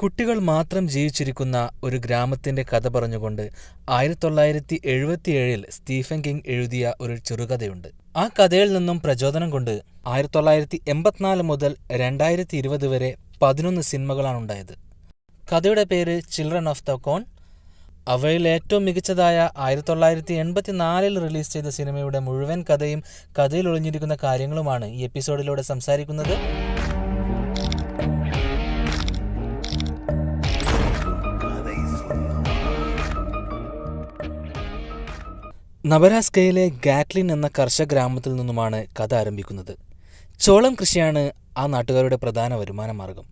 കുട്ടികൾ മാത്രം ജീവിച്ചിരിക്കുന്ന ഒരു ഗ്രാമത്തിന്റെ കഥ പറഞ്ഞുകൊണ്ട് 1977 സ്റ്റീഫൻ കിങ് എഴുതിയ ഒരു ചെറുകഥയുണ്ട്. ആ കഥയിൽ നിന്നും പ്രചോദനം കൊണ്ട് 1984 മുതൽ 2020 വരെ 11 സിനിമകളാണുണ്ടായത്. കഥയുടെ പേര് ചിൽഡ്രൻ ഓഫ് ദ കോൺ. അവയിൽ ഏറ്റവും മികച്ചതായ 1984 റിലീസ് ചെയ്ത സിനിമയുടെ മുഴുവൻ കഥയും കഥയിൽ ഒളിഞ്ഞിരിക്കുന്ന കാര്യങ്ങളുമാണ് ഈ എപ്പിസോഡിലൂടെ സംസാരിക്കുന്നത്. നബരാസ്കയിലെ ഗാറ്റ്ലിൻ എന്ന കർഷക ഗ്രാമത്തിൽ നിന്നുമാണ് കഥ ആരംഭിക്കുന്നത്. ചോളം കൃഷിയാണ് ആ നാട്ടുകാരുടെ പ്രധാന വരുമാന മാർഗം.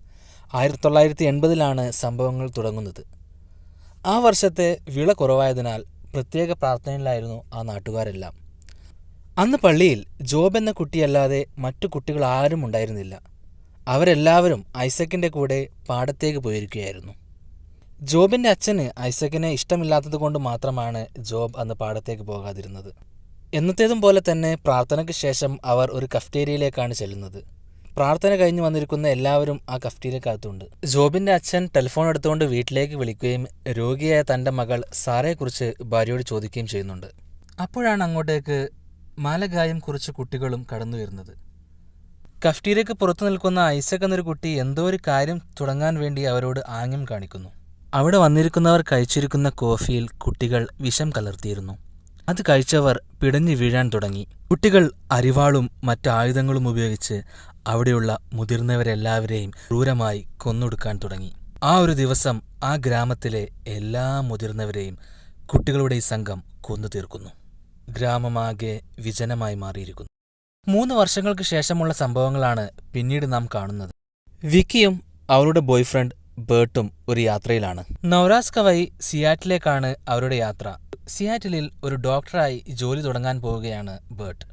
1980 സംഭവങ്ങൾ തുടങ്ങുന്നത്. ആ വർഷത്തെ വിള കുറവായതിനാൽ പ്രത്യേക പ്രാർത്ഥനയിലായിരുന്നു ആ നാട്ടുകാരെല്ലാം. അന്ന് പള്ളിയിൽ ജോബ് എന്ന കുട്ടിയല്ലാതെ മറ്റു കുട്ടികൾ ആരും ഉണ്ടായിരുന്നില്ല. അവരെല്ലാവരും ഐസക്കിൻ്റെ കൂടെ പാടത്തേക്ക് പോയിരിക്കുകയായിരുന്നു. ജോബിൻ്റെ അച്ഛന് ഐസക്കിനെ ഇഷ്ടമില്ലാത്തതുകൊണ്ട് മാത്രമാണ് ജോബ് അന്ന് പാടത്തേക്ക് പോകാതിരുന്നത്. എന്നത്തേതും പോലെ തന്നെ പ്രാർത്ഥനയ്ക്ക് ശേഷം അവർ ഒരു കഫ്റ്റേരിയയിലേക്കാണ് ചെല്ലുന്നത്. പ്രാർത്ഥന കഴിഞ്ഞ് വന്നിരിക്കുന്ന എല്ലാവരും ആ കഫ്റ്റേരിയക്കകത്തുണ്ട്. ജോബിൻ്റെ അച്ഛൻ ടെലിഫോൺ എടുത്തുകൊണ്ട് വീട്ടിലേക്ക് വിളിക്കുകയും രോഗിയായ തൻ്റെ മകൾ സാറയെക്കുറിച്ച് ഭാര്യയോട് ചോദിക്കുകയും ചെയ്യുന്നുണ്ട്. അപ്പോഴാണ് അങ്ങോട്ടേക്ക് മാലഗായും കുറച്ച് കുട്ടികളും കടന്നു വരുന്നത്. കഫ്റ്റീരിയക്ക് പുറത്തു നിൽക്കുന്ന ഐസക് എന്നൊരു കുട്ടി എന്തോ ഒരു കാര്യം തുടങ്ങാൻ വേണ്ടി അവരോട് ആംഗ്യം കാണിക്കുന്നു. അവിടെ വന്നിരിക്കുന്നവർ കഴിച്ചിരിക്കുന്ന കോഫിയിൽ കുട്ടികൾ വിഷം കലർത്തിയിരുന്നു. അത് കഴിച്ചവർ പിടഞ്ഞു വീഴാൻ തുടങ്ങി. കുട്ടികൾ അരിവാളും മറ്റായുധങ്ങളും ഉപയോഗിച്ച് അവിടെയുള്ള മുതിർന്നവരെല്ലാവരെയും ക്രൂരമായി കൊന്നൊടുക്കാൻ തുടങ്ങി. ആ ഒരു ദിവസം ആ ഗ്രാമത്തിലെ എല്ലാ മുതിർന്നവരെയും കുട്ടികളുടെ ഈ സംഘം കൊന്നു തീർക്കുന്നു. ഗ്രാമമാകെ വിജനമായി മാറിയിരിക്കുന്നു. 3 വർഷങ്ങൾക്ക് ശേഷമുള്ള സംഭവങ്ങളാണ് പിന്നീട് നാം കാണുന്നത്. വിക്കിയും അവളുടെ ബോയ്ഫ്രണ്ട് ബേർട്ടും ഒരു യാത്രയിലാണ്. നവറാസ്ക വഴി സിയാറ്റിലേക്കാണ് അവരുടെ യാത്ര. സിയാറ്റിലിൽ ഒരു ഡോക്ടറായി ജോലി തുടങ്ങാൻ പോവുകയാണ് ബേർട്ട്.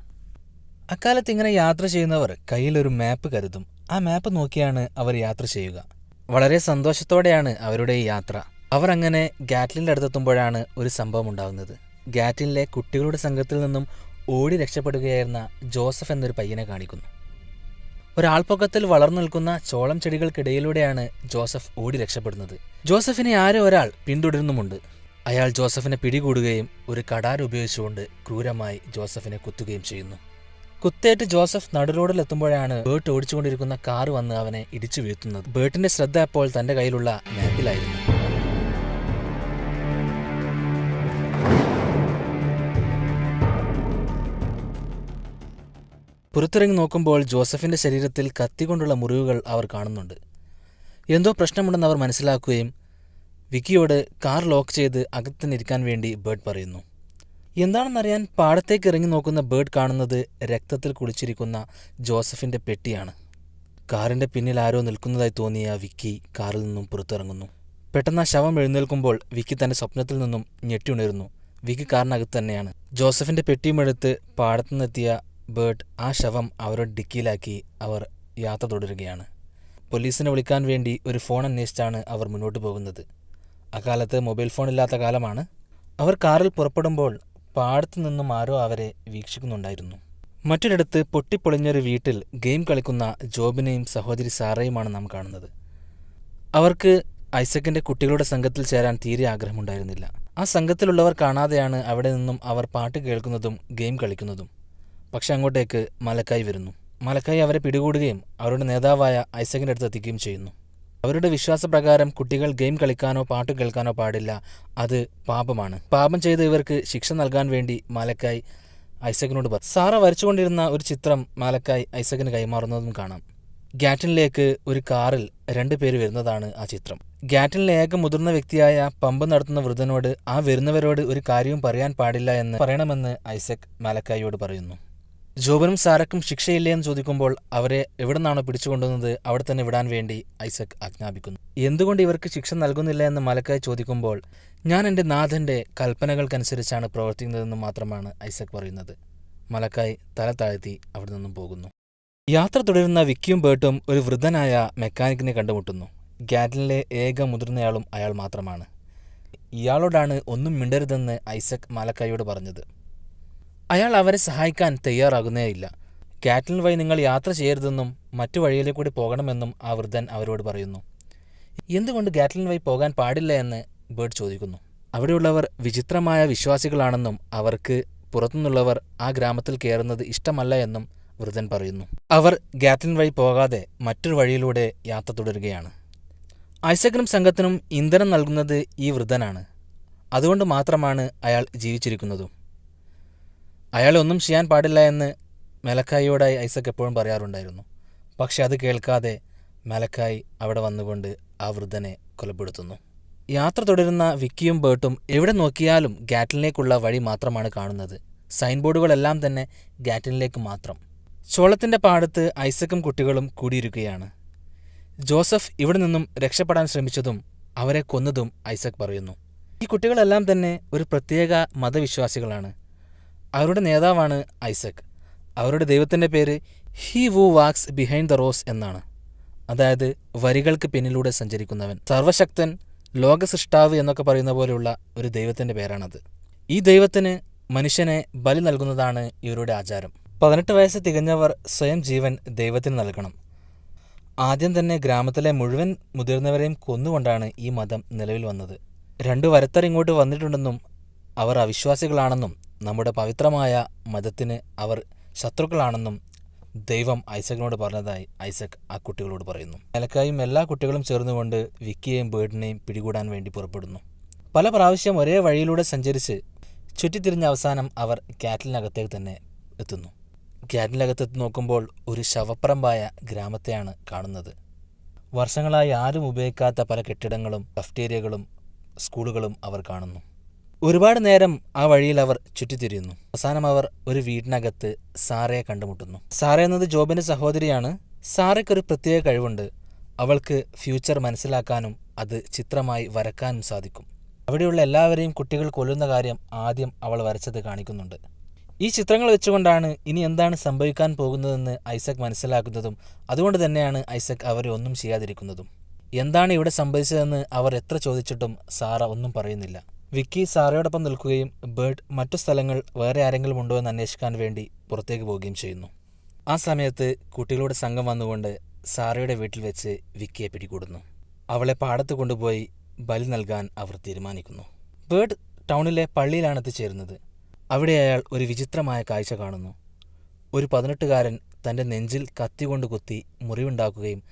അക്കാലത്ത് ഇങ്ങനെ യാത്ര ചെയ്യുന്നവർ കയ്യിലൊരു മാപ്പ് കരുതും. ആ മാപ്പ് നോക്കിയാണ് അവർ യാത്ര ചെയ്യുക. വളരെ സന്തോഷത്തോടെയാണ് അവരുടെ ഈ യാത്ര. അവർ അങ്ങനെ ഗാറ്റ്ലിൻ്റെ അടുത്തെത്തുമ്പോഴാണ് ഒരു സംഭവം ഉണ്ടാകുന്നത്. ഗാറ്റ്ലിനിലെ കുട്ടികളുടെ സംഘത്തിൽ നിന്നും ഓടി രക്ഷപ്പെടുകയായിരുന്ന ജോസഫ് എന്നൊരു പയ്യനെ കാണിക്കുന്നു. ഒരാൾപ്പൊക്കത്തിൽ വളർന്നു നിൽക്കുന്ന ചോളം ചെടികൾക്കിടയിലൂടെയാണ് ജോസഫ് ഓടി രക്ഷപ്പെടുന്നത്. ജോസഫിനെ ആരോ ഒരാൾ പിന്തുടരുന്നുമുണ്ട്. അയാൾ ജോസഫിനെ പിടികൂടുകയും ഒരു കടാര ഉപയോഗിച്ചുകൊണ്ട് ക്രൂരമായി ജോസഫിനെ കുത്തുകയും ചെയ്യുന്നു. കുത്തേറ്റ് ജോസഫ് നടുറോഡിലെത്തുമ്പോഴാണ് ബേർട്ട് ഓടിച്ചുകൊണ്ടിരിക്കുന്ന കാർ വന്ന് അവനെ ഇടിച്ചു വീഴ്ത്തുന്നത്. ബേർട്ടിന്റെ ശ്രദ്ധ അപ്പോൾ തന്റെ കയ്യിലുള്ള മാപ്പിലായിരുന്നു. പുറത്തിറങ്ങി നോക്കുമ്പോൾ ജോസഫിന്റെ ശരീരത്തിൽ കത്തികൊണ്ടുള്ള മുറിവുകൾ അവർ കാണുന്നുണ്ട്. എന്തോ പ്രശ്നമുണ്ടെന്ന് അവർ മനസ്സിലാക്കുകയും വിക്കിയോട് കാർ ലോക്ക് ചെയ്ത് അകത്തുനിന്നിരിക്കാൻ വേണ്ടി ബേർട്ട് പറയുന്നു. എന്താണെന്നറിയാൻ പാടത്തേക്ക് ഇറങ്ങി നോക്കുന്ന ബേർട്ട് കാണുന്നത് രക്തത്തിൽ കുളിച്ചിരിക്കുന്ന ജോസഫിന്റെ പെട്ടിയാണ്. കാറിന്റെ പിന്നിൽ ആരോ നിൽക്കുന്നതായി തോന്നിയ വിക്കി കാറിൽ നിന്നും പുറത്തിറങ്ങുന്നു. പെട്ടെന്ന് ആ ശവം എഴുന്നേൽക്കുമ്പോൾ വിക്കി തന്റെ സ്വപ്നത്തിൽ നിന്നും ഞെട്ടിയുണരുന്നു. വിക്കി കാറിനകത്ത് തന്നെയാണ്. ജോസഫിന്റെ പെട്ടിയുമെടുത്ത് പാടത്തുനിന്നെത്തിയ ബേർട്ട് ആ ശവം അവരുടെ ഡിക്കിയിലാക്കി അവർ യാത്ര തുടരുകയാണ്. പോലീസിനെ വിളിക്കാൻ വേണ്ടി ഒരു ഫോൺ അന്വേഷിച്ചാണ് അവർ മുന്നോട്ട് പോകുന്നത്. അക്കാലത്ത് മൊബൈൽ ഫോൺ ഇല്ലാത്ത കാലമാണ്. അവർ കാറിൽ പുറപ്പെടുമ്പോൾ പാടത്തു നിന്നും ആരോ അവരെ വീക്ഷിക്കുന്നുണ്ടായിരുന്നു. മറ്റൊരിടത്ത് പൊട്ടിപ്പൊളിഞ്ഞൊരു വീട്ടിൽ ഗെയിം കളിക്കുന്ന ജോബിനെയും സഹോദരി സാറയുമാണ് നാം കാണുന്നത്. അവർക്ക് ഐസക്കിന്റെ കുട്ടികളുടെ സംഘത്തിൽ ചേരാൻ തീരെ ആഗ്രഹമുണ്ടായിരുന്നില്ല. ആ സംഘത്തിലുള്ളവർ കാണാതെയാണ് അവിടെ നിന്നും അവർ പാട്ട് കേൾക്കുന്നതും ഗെയിം കളിക്കുന്നതും. പക്ഷെ അങ്ങോട്ടേക്ക് മലക്കായി വരുന്നു. മലക്കായി അവരെ പിടികൂടുകയും അവരുടെ നേതാവായ ഐസക്കിൻ്റെ അടുത്ത് എത്തിക്കുകയും ചെയ്യുന്നു. അവരുടെ വിശ്വാസപ്രകാരം കുട്ടികൾ ഗെയിം കളിക്കാനോ പാട്ട് കേൾക്കാനോ പാടില്ല. അത് പാപമാണ്. പാപം ചെയ്ത് ഇവർക്ക് ശിക്ഷ നൽകാൻ വേണ്ടി മലക്കായി ഐസക്കിനോട് പറഞ്ഞു. സാറ വരച്ചുകൊണ്ടിരുന്ന ഒരു ചിത്രം മലക്കായി ഐസക്കിന് കൈമാറുന്നതും കാണാം. ഗാറ്റിനിലേക്ക് ഒരു കാറിൽ 2 പേര് വരുന്നതാണ് ആ ചിത്രം. ഗാറ്റിനിലെ ഏക മുതിർന്ന വ്യക്തിയായ പമ്പ് നടത്തുന്ന വൃദ്ധനോട് ആ വരുന്നവരോട് ഒരു കാര്യവും പറയാൻ പാടില്ല എന്ന് പറയണമെന്ന് ഐസക് മലക്കായിയോട് പറയുന്നു. ജോബിനും സാറയ്ക്കും ശിക്ഷയില്ലേ എന്ന് ചോദിക്കുമ്പോൾ അവരെ എവിടെ നിന്നാണോ പിടിച്ചുകൊണ്ടുവന്നത് അവിടെ തന്നെ വിടാൻ വേണ്ടി ഐസക് ആജ്ഞാപിക്കുന്നു. എന്തുകൊണ്ട് ഇവർക്ക് ശിക്ഷ നൽകുന്നില്ല എന്ന് മലക്കായി ചോദിക്കുമ്പോൾ ഞാൻ എൻ്റെ നാഥൻ്റെ കൽപ്പനകൾക്കനുസരിച്ചാണ് പ്രവർത്തിക്കുന്നതെന്ന് മാത്രമാണ് ഐസക് പറയുന്നത്. മലക്കായി തല താഴ്ത്തി അവിടെ നിന്നും പോകുന്നു. യാത്ര തുടരുന്ന വിക്കിയും ബേർട്ടും ഒരു വൃദ്ധനായ മെക്കാനിക്കിനെ കണ്ടുമുട്ടുന്നു. ഗാറ്റ്ലിനിലെ ഏക മുതിർന്നയാളും അയാൾ മാത്രമാണ്. ഇയാളോടാണ് ഒന്നും മിണ്ടരുതെന്ന് ഐസക് മലക്കായിയോട് പറഞ്ഞത്. അയാൾ അവരെ സഹായിക്കാൻ തയ്യാറാകുന്നേയില്ല. ഗാറ്റ്ലിൻ വഴി നിങ്ങൾ യാത്ര ചെയ്യരുതെന്നും മറ്റു വഴിയിലേക്കൂടി പോകണമെന്നും ആ വൃദ്ധൻ അവരോട് പറയുന്നു. എന്തുകൊണ്ട് ഗാറ്റ്ലിൻ വഴി പോകാൻ പാടില്ല എന്ന് ബേർഡ് ചോദിക്കുന്നു. അവിടെയുള്ളവർ വിചിത്രമായ വിശ്വാസികളാണെന്നും അവർക്ക് പുറത്തുനിന്നുള്ളവർ ആ ഗ്രാമത്തിൽ കയറുന്നത് ഇഷ്ടമല്ല എന്നും വൃദ്ധൻ പറയുന്നു. അവർ ഗാറ്റ്ലിൻ വഴി പോകാതെ മറ്റൊരു വഴിയിലൂടെ യാത്ര തുടരുകയാണ്. ഐസക്കിനും സംഘത്തിനും ഇന്ധനം നൽകുന്നത് ഈ വൃദ്ധനാണ്. അതുകൊണ്ട് മാത്രമാണ് അയാൾ ജീവിച്ചിരിക്കുന്നതും. അയാളെ ഒന്നും ചെയ്യാൻ പാടില്ല എന്ന് മലക്കായിയോടായി ഐസക് എപ്പോഴും പറയാറുണ്ടായിരുന്നു. പക്ഷെ അത് കേൾക്കാതെ മലക്കായി അവിടെ വന്നുകൊണ്ട് ആ വൃദ്ധനെ കൊലപ്പെടുത്തുന്നു. യാത്ര തുടരുന്ന വിക്കിയും ബേർട്ടും എവിടെ നോക്കിയാലും ഗാറ്റ്ലിനിലേക്കുള്ള വഴി മാത്രമാണ് കാണുന്നത്. സൈൻ ബോർഡുകളെല്ലാം തന്നെ ഗാറ്റ്ലിനിലേക്ക് മാത്രം. ചോളത്തിൻ്റെ പാടത്ത് ഐസക്കും കുട്ടികളും കൂടിയിരിക്കുകയാണ്. ജോസഫ് ഇവിടെ നിന്നും രക്ഷപ്പെടാൻ ശ്രമിച്ചതും അവരെ കൊന്നതും ഐസക് പറയുന്നു. ഈ കുട്ടികളെല്ലാം തന്നെ ഒരു പ്രത്യേക മതവിശ്വാസികളാണ്. അവരുടെ നേതാവാണ് ഐസക്. അവരുടെ ദൈവത്തിൻ്റെ പേര് he who walks behind the rows എന്നാണ്. അതായത് വരികൾക്ക് പിന്നിലൂടെ സഞ്ചരിക്കുന്നവൻ, സർവശക്തൻ, ലോകസൃഷ്ടാവ് എന്നൊക്കെ പറയുന്ന പോലെയുള്ള ഒരു ദൈവത്തിൻ്റെ പേരാണത്. ഈ ദൈവത്തിന് മനുഷ്യനെ ബലി നൽകുന്നതാണ് ഇവരുടെ ആചാരം. 18 വയസ്സ് തികഞ്ഞവർ സ്വയം ജീവൻ ദൈവത്തിന് നൽകണം. ആദ്യം തന്നെ ഗ്രാമത്തിലെ മുഴുവൻ മുതിർന്നവരെയും കൊന്നുകൊണ്ടാണ് ഈ മതം നിലവിൽ വന്നത്. 2 വരത്തർ ഇങ്ങോട്ട് വന്നിട്ടുണ്ടെന്നും അവർ അവിശ്വാസികളാണെന്നും നമ്മുടെ പവിത്രമായ മതത്തിന് അവർ ശത്രുക്കളാണെന്നും ദൈവം ഐസക്കിനോട് പറഞ്ഞതായി ഐസക് ആ കുട്ടികളോട് പറയുന്നു. മലക്കായും എല്ലാ കുട്ടികളും ചേർന്നുകൊണ്ട് വിക്കിയെയും ബേർഡിനെയും പിടികൂടാൻ വേണ്ടി പുറപ്പെടുന്നു. പല പ്രാവശ്യം ഒരേ വഴിയിലൂടെ സഞ്ചരിച്ച് ചുറ്റിത്തിരിഞ്ഞ അവസാനം അവർ ഗാറ്റ്ലിനകത്തേക്ക് തന്നെ എത്തുന്നു. ഗാറ്റ്ലിനകത്തെത്തി നോക്കുമ്പോൾ ഒരു ശവപ്പറമ്പായ ഗ്രാമത്തെയാണ് കാണുന്നത്. വർഷങ്ങളായി ആരും ഉപയോഗിക്കാത്ത പല കെട്ടിടങ്ങളും കഫ്റ്റേരിയകളും സ്കൂളുകളും അവർ കാണുന്നു. ഒരുപാട് നേരം ആ വഴിയിൽ അവർ ചുറ്റിത്തിരിയുന്നു. അവസാനം അവർ ഒരു വീടിനകത്ത് സാറയെ കണ്ടുമുട്ടുന്നു. സാറ എന്നത് ജോബിൻ്റെ സഹോദരിയാണ്. സാറയ്ക്കൊരു പ്രത്യേക കഴിവുണ്ട്. അവൾക്ക് ഫ്യൂച്ചർ മനസ്സിലാക്കാനും അത് ചിത്രമായി വരക്കാനും സാധിക്കും. അവിടെയുള്ള എല്ലാവരെയും കുട്ടികൾ കൊല്ലുന്ന കാര്യം ആദ്യം അവൾ വരച്ചത് കാണിക്കുന്നുണ്ട്. ഈ ചിത്രങ്ങൾ വെച്ചുകൊണ്ടാണ് ഇനി എന്താണ് സംഭവിക്കാൻ പോകുന്നതെന്ന് ഐസക് മനസ്സിലാക്കുന്നതും അതുകൊണ്ട് തന്നെയാണ് ഐസക് അവരെ ഒന്നും ചെയ്യാതിരിക്കുന്നതും. എന്താണ് ഇവിടെ സംഭവിച്ചതെന്ന് അവർ എത്ര ചോദിച്ചിട്ടും സാറ ഒന്നും പറയുന്നില്ല. വിക്കി സാറയോടൊപ്പം നിൽക്കുകയും ബേർഡ് മറ്റു സ്ഥലങ്ങൾ വേറെ ആരെങ്കിലും ഉണ്ടോ എന്ന് അന്വേഷിക്കാൻ വേണ്ടി പുറത്തേക്ക് പോവുകയും ചെയ്യുന്നു. ആ സമയത്ത് കുട്ടികളുടെ സംഘം വന്നുകൊണ്ട് സാറയുടെ വീട്ടിൽ വെച്ച് വിക്കിയെ പിടികൂടുന്നു. അവളെ പാടത്ത് കൊണ്ടുപോയി ബലി നൽകാൻ അവർ തീരുമാനിക്കുന്നു. ബേർഡ് ടൗണിലെ പള്ളിയിലാണ് എത്തിച്ചേരുന്നത്. അവിടെ അയാൾ ഒരു വിചിത്രമായ കാഴ്ച കാണുന്നു. ഒരു 18കാരൻ തൻ്റെ നെഞ്ചിൽ കത്തികൊണ്ട് കുത്തി മുറിവുണ്ടാക്കുകയും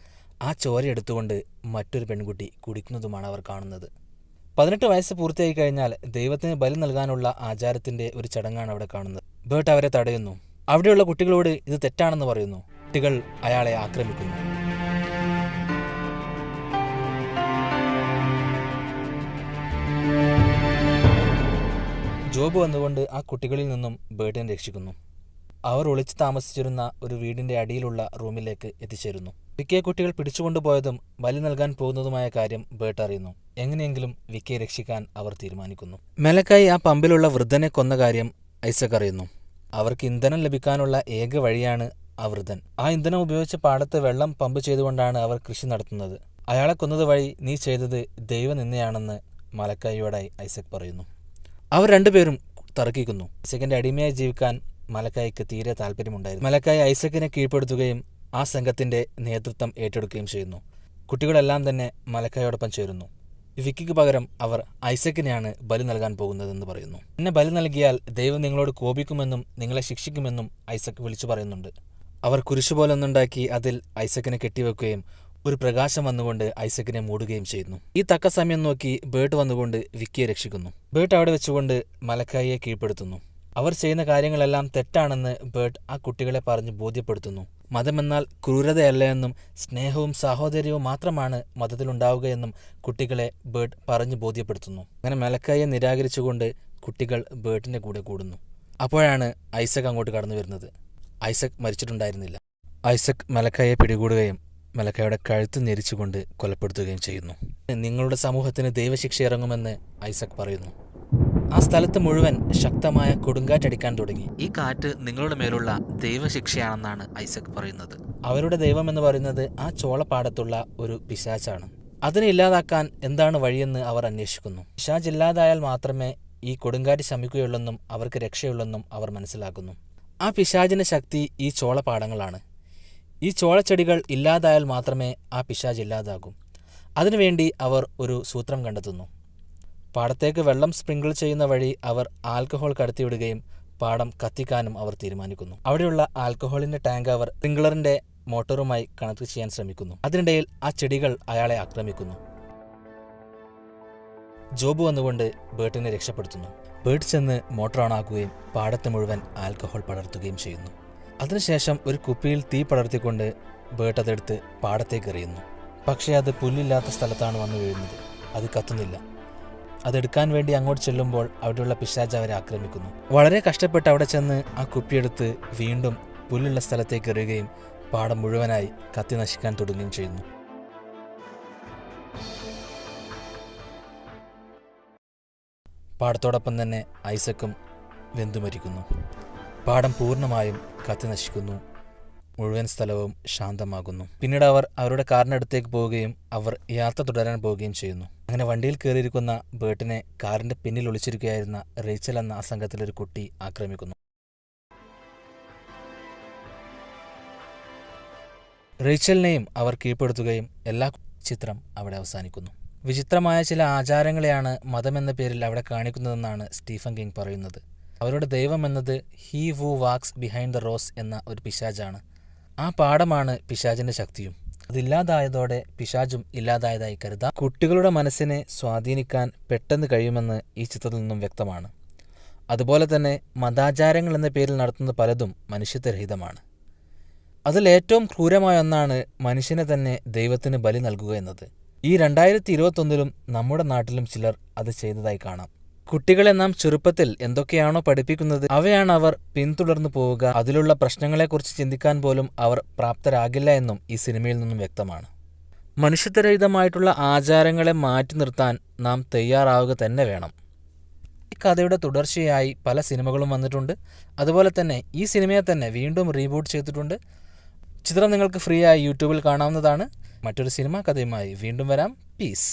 ആ ചോരയെടുത്തുകൊണ്ട് മറ്റൊരു പെൺകുട്ടി കുടിക്കുന്നതുമാണ് അവർ കാണുന്നത്. 18 വയസ്സ് പൂർത്തിയായി കഴിഞ്ഞാൽ ദൈവത്തിന് ബലി നൽകാനുള്ള ആചാരത്തിൻ്റെ ഒരു ചടങ്ങാണ് അവിടെ കാണുന്നത്. ബേർട്ട് അവരെ തടയുന്നു. അവിടെയുള്ള കുട്ടികളോട് ഇത് തെറ്റാണെന്ന് പറയുന്നു. കുട്ടികൾ അയാളെ ആക്രമിക്കുന്നു. ജോബ് വന്നുകൊണ്ട് ആ കുട്ടികളിൽ നിന്നും ബേർട്ടിനെ രക്ഷിക്കുന്നു. അവർ ഒളിച്ചു താമസിച്ചിരുന്ന ഒരു വീടിൻ്റെ അടിയിലുള്ള റൂമിലേക്ക് എത്തിച്ചേരുന്നു. വിക്കിയെ കുട്ടികൾ പിടിച്ചുകൊണ്ടുപോയതും ബലി നൽകാൻ പോകുന്നതുമായ കാര്യം ബേർട്ട് അറിയുന്നു. എങ്ങനെയെങ്കിലും വിക്കിയെ രക്ഷിക്കാൻ അവർ തീരുമാനിക്കുന്നു. മലക്കായി ആ പമ്പിലുള്ള വൃദ്ധനെ കൊന്ന കാര്യം ഐസക് അറിയുന്നു. അവർക്ക് ഇന്ധനം ലഭിക്കാനുള്ള ഏക വഴിയാണ് ആ വൃദ്ധൻ. ആ ഇന്ധനം ഉപയോഗിച്ച് പാടത്ത് വെള്ളം പമ്പ് ചെയ്തുകൊണ്ടാണ് അവർ കൃഷി നടത്തുന്നത്. അയാളെ കൊന്നത് വഴി നീ ചെയ്തത് ദൈവനിന്ദയാണെന്ന് മലക്കായിയോടായി ഐസക് പറയുന്നു. അവർ രണ്ടുപേരും തർക്കിക്കുന്നു. ഐസക്കിന്റെ അടിമയായി ജീവിക്കാൻ മലക്കായിക്ക് തീരെ താല്പര്യമുണ്ടായിരുന്നു. മലക്കായി ഐസക്കിനെ കീഴ്പ്പെടുത്തുകയും ആ സംഘത്തിന്റെ നേതൃത്വം ഏറ്റെടുക്കുകയും ചെയ്യുന്നു. കുട്ടികളെല്ലാം തന്നെ മലക്കായോടൊപ്പം ചേരുന്നു. വിക്കിക്ക് പകരം അവർ ഐസക്കിനെയാണ് ബലി നൽകാൻ പോകുന്നതെന്ന് പറയുന്നു. എന്നെ ബലി നൽകിയാൽ ദൈവം നിങ്ങളോട് കോപിക്കുമെന്നും നിങ്ങളെ ശിക്ഷിക്കുമെന്നും ഐസക് വിളിച്ചു പറയുന്നുണ്ട്. അവർ കുരിശുപോലൊന്നുണ്ടാക്കി അതിൽ ഐസക്കിനെ കെട്ടിവെക്കുകയും ഒരു പ്രകാശം വന്നുകൊണ്ട് ഐസക്കിനെ മൂടുകയും ചെയ്യുന്നു. ഈ തക്ക സമയം നോക്കി ബേർട്ട് വന്നുകൊണ്ട് വിക്കിയെ രക്ഷിക്കുന്നു. ബേർട്ട് അവിടെ വെച്ചുകൊണ്ട് മലക്കായിയെ കീഴ്പ്പെടുത്തുന്നു. അവർ ചെയ്യുന്ന കാര്യങ്ങളെല്ലാം തെറ്റാണെന്ന് ബേർട്ട് ആ കുട്ടികളെ പറഞ്ഞ് ബോധ്യപ്പെടുത്തുന്നു. മതമെന്നാൽ ക്രൂരതയല്ല എന്നും സ്നേഹവും സാഹോദര്യവും മാത്രമാണ് മതത്തിലുണ്ടാവുകയെന്നും കുട്ടികളെ ബേർട്ട് പറഞ്ഞ് ബോധ്യപ്പെടുത്തുന്നു. അങ്ങനെ മലക്കായിയെ നിരാകരിച്ചുകൊണ്ട് കുട്ടികൾ ബേർട്ടിൻ്റെ കൂടെ കൂടുന്നു. അപ്പോഴാണ് ഐസക് അങ്ങോട്ട് കടന്നു വരുന്നത്. ഐസക് മരിച്ചിട്ടുണ്ടായിരുന്നില്ല. ഐസക് മലക്കായിയെ പിടികൂടുകയും മലക്കായുടെ കഴുത്ത് ഞെരിച്ചുകൊണ്ട് കൊലപ്പെടുത്തുകയും ചെയ്യുന്നു. നിങ്ങളുടെ സമൂഹത്തിന് ദൈവശിക്ഷ ഇറങ്ങുമെന്ന് ഐസക് പറയുന്നു. ആ സ്ഥലത്ത് മുഴുവൻ ശക്തമായ കൊടുങ്കാറ്റടിക്കാൻ തുടങ്ങി. ഈ കാറ്റ് നിങ്ങളുടെ മേലുള്ള ദൈവശിക്ഷയാണെന്നാണ് ഐസക് പറയുന്നത്. അവരുടെ ദൈവം എന്ന് പറയുന്നത് ആ ചോളപ്പാടത്തുള്ള ഒരു പിശാചാണ്. അതിനെ ഇല്ലാതാക്കാൻ എന്താണ് വഴിയെന്ന് അവർ അന്വേഷിക്കുന്നു. പിശാച് ഇല്ലാതായാൽ മാത്രമേ ഈ കൊടുങ്കാറ്റ് ശമിക്കുകയുള്ളെന്നും അവർക്ക് രക്ഷയുള്ളെന്നും അവർ മനസ്സിലാക്കുന്നു. ആ പിശാചിന്റെ ശക്തി ഈ ചോളപ്പാടങ്ങളാണ്. ഈ ചോളച്ചെടികൾ ഇല്ലാതായാൽ മാത്രമേ ആ പിശാച് ഇല്ലാതാകൂ. അതിനുവേണ്ടി അവർ ഒരു സൂത്രം കണ്ടെത്തുന്നു. പാടത്തേക്ക് വെള്ളം സ്പ്രിങ്കിൾ ചെയ്യുന്ന വഴി അവർ ആൽക്കഹോൾ കടത്തിവിടുകയും പാടം കത്തിക്കാനും അവർ തീരുമാനിക്കുന്നു. അവിടെയുള്ള ആൽക്കഹോളിൻ്റെ ടാങ്ക് അവർ സ്പ്രിങ്ക്ലറിൻ്റെ മോട്ടോറുമായി കണക്ട് ചെയ്യാൻ ശ്രമിക്കുന്നു. അതിനിടയിൽ ആ ചെടികൾ അയാളെ ആക്രമിക്കുന്നു. ജോബ് വന്നുകൊണ്ട് ബേർട്ടിനെ രക്ഷപ്പെടുത്തുന്നു. ബേർട്ട് ചെന്ന് മോട്ടോർ ഓണാക്കുകയും പാടത്ത് മുഴുവൻ ആൽക്കഹോൾ പടർത്തുകയും ചെയ്യുന്നു. അതിനുശേഷം ഒരു കുപ്പിയിൽ തീ പടർത്തിക്കൊണ്ട് ബേർട്ട് അതെടുത്ത് പാടത്തേക്ക് എറിയുന്നു. പക്ഷേ അത് പുല്ലില്ലാത്ത സ്ഥലത്താണ് വന്നു വീഴുന്നത്. അത് കത്തുന്നില്ല. അതെടുക്കാൻ വേണ്ടി അങ്ങോട്ട് ചെല്ലുമ്പോൾ അവിടെയുള്ള പിശാച് അവരെ ആക്രമിക്കുന്നു. വളരെ കഷ്ടപ്പെട്ട് അവിടെ ചെന്ന് ആ കുപ്പിയെടുത്ത് വീണ്ടും പുല്ലുള്ള സ്ഥലത്തേക്ക് എറിയുകയും പാടം മുഴുവനായി കത്തി നശിക്കാൻ തുടങ്ങുകയും ചെയ്യുന്നു. പാടത്തോടൊപ്പം തന്നെ ഐസക്കും വെന്തുമരിക്കുന്നു. പാടം പൂർണ്ണമായും കത്തി നശിക്കുന്നു. മുഴുവൻ സ്ഥലവും ശാന്തമാകുന്നു. പിന്നീട് അവർ അവരുടെ കാറിനടുത്തേക്ക് പോവുകയും അവർ യാത്ര തുടരാൻ പോവുകയും ചെയ്യുന്നു. അങ്ങനെ വണ്ടിയിൽ കയറിയിരിക്കുന്ന ബേർട്ടിനെ കാറിന്റെ പിന്നിൽ ഒളിച്ചിരിക്കുകയായിരുന്ന റേച്ചൽ എന്ന ആ സംഘത്തിലൊരു കുട്ടി ആക്രമിക്കുന്നു. റേച്ചലിനെയും അവർ കീഴ്പ്പെടുത്തുകയും എല്ലാ ചിത്രം അവിടെ അവസാനിക്കുന്നു. വിചിത്രമായ ചില ആചാരങ്ങളെയാണ് മതമെന്ന പേരിൽ അവിടെ കാണിക്കുന്നതെന്നാണ് സ്റ്റീഫൻ കിങ് പറയുന്നത്. അവരുടെ ദൈവം എന്നത് he who walks behind the rows എന്ന ഒരു പിശാചാണ്. ആ പാടമാണ് പിശാചിന്റെ ശക്തിയും. അതില്ലാതായതോടെ പിശാചും ഇല്ലാതായതായി കരുതാം. കുട്ടികളുടെ മനസ്സിനെ സ്വാധീനിക്കാൻ പെട്ടെന്ന് കഴിയുമെന്ന് ഈ ചിത്രത്തിൽ നിന്നും വ്യക്തമാണ്. അതുപോലെ തന്നെ മതാചാരങ്ങൾ എന്ന പേരിൽ നടത്തുന്ന പലതും മനുഷ്യത്വരഹിതമാണ്. അതിലേറ്റവും ക്രൂരമായ ഒന്നാണ് മനുഷ്യനെ തന്നെ ദൈവത്തിന് ബലി നൽകുക എന്നത്. ഈ 2021 നമ്മുടെ നാട്ടിലും ചിലർ അത് ചെയ്തതായി കാണാം. കുട്ടികളെ നാം ചെറുപ്പത്തിൽ എന്തൊക്കെയാണോ പഠിപ്പിക്കുന്നത് അവയാണ് അവർ പിന്തുടർന്നു പോവുക. അതിലുള്ള പ്രശ്നങ്ങളെക്കുറിച്ച് ചിന്തിക്കാൻ പോലും അവർ പ്രാപ്തരാകില്ല എന്നും ഈ സിനിമയിൽ നിന്നും വ്യക്തമാണ്. മനുഷ്യത്വരഹിതമായിട്ടുള്ള ആചാരങ്ങളെ മാറ്റി നിർത്താൻ നാം തയ്യാറാവുക തന്നെ വേണം. ഈ കഥയുടെ തുടർച്ചയായി പല സിനിമകളും വന്നിട്ടുണ്ട്. അതുപോലെ തന്നെ ഈ സിനിമയെ തന്നെ വീണ്ടും റീബൂട്ട് ചെയ്തിട്ടുണ്ട്. ചിത്രം നിങ്ങൾക്ക് ഫ്രീ ആയി യൂട്യൂബിൽ കാണാവുന്നതാണ്. മറ്റൊരു സിനിമാ കഥയുമായി വീണ്ടും വരാം. പീസ്.